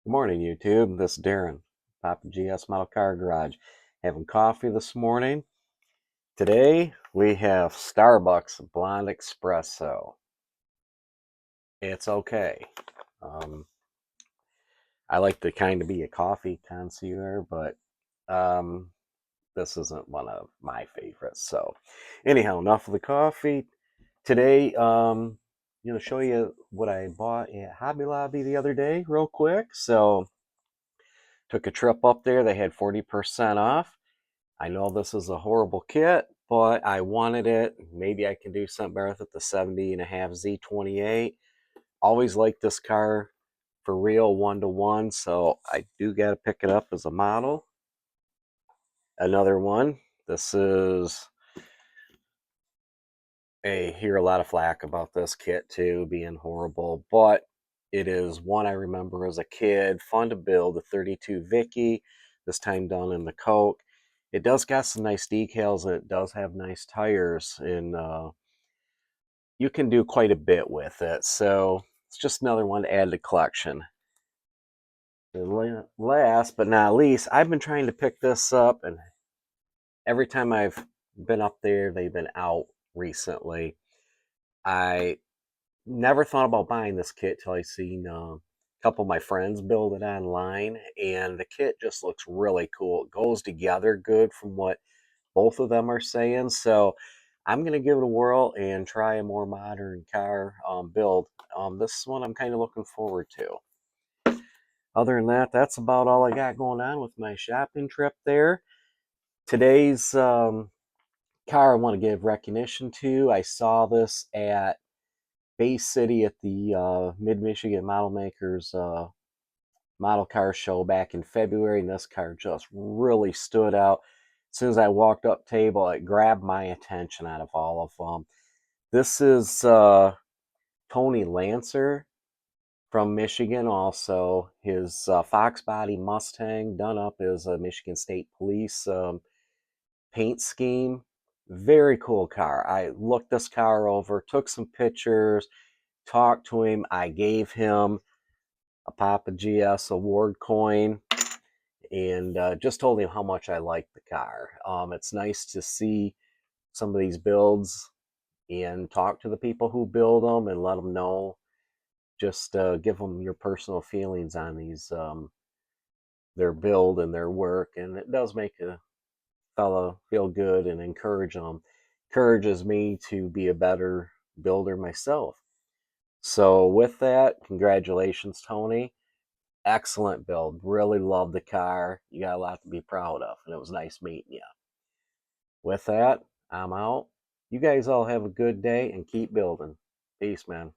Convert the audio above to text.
Good morning, YouTube. This is Darren, Papa GS Model Car Garage. Having coffee this morning. Today we have Starbucks Blonde Espresso. It's okay. Um, I like to kind of be a coffee connoisseur, but um, this isn't one of my favorites. So, anyhow, enough of the coffee. Today, show you what I bought at Hobby Lobby the other day, real quick. So, took a trip up there. They had 40% off. I know this is a horrible kit, but I wanted it. Maybe I can do something better with it. The 70.5 Z28. Always liked this car for real, 1-to-1. So I do got to pick it up as a model. Another one. This is hear a lot of flack about this kit too being horrible, but it is one I remember as a kid. Fun to build. The 32 Vicky, this time done in the Coke. It does got some nice decals and it does have nice tires, and you can do quite a bit with it. So it's just another one to add to the collection. And last but not least, I've been trying to pick this up, and every time I've been up there, they've been out recently. I never thought about buying this kit till I seen a couple of my friends build it online, and the kit just looks really cool. It goes together good from what both of them are saying. So I'm gonna give it a whirl and try a more modern car build. This one I'm kind of looking forward to. Other than that, that's about all I got going on with my shopping trip there. Today's car I want to give recognition to. I saw this at Bay City at the Mid-Michigan Model Makers model car show back in February, and this car just really stood out. As soon as I walked up table, it grabbed my attention out of all of them. This is Tony Lancer from Michigan, also. His Fox Body Mustang done up as a Michigan State Police paint scheme. Very cool car. I looked this car over, took some pictures, talked to him. I gave him a Papa GS award coin, and just told him how much I liked the car. It's nice to see some of these builds and talk to the people who build them and let them know. Just give them your personal feelings on these, their build and their work, and it does make a fella feel good and encourage them. Encourages me to be a better builder myself. So with that, congratulations, Tony. Excellent build. Really love the car. You got a lot to be proud of, and it was nice meeting you. With that, I'm out. You guys all have a good day and keep building. Peace, man.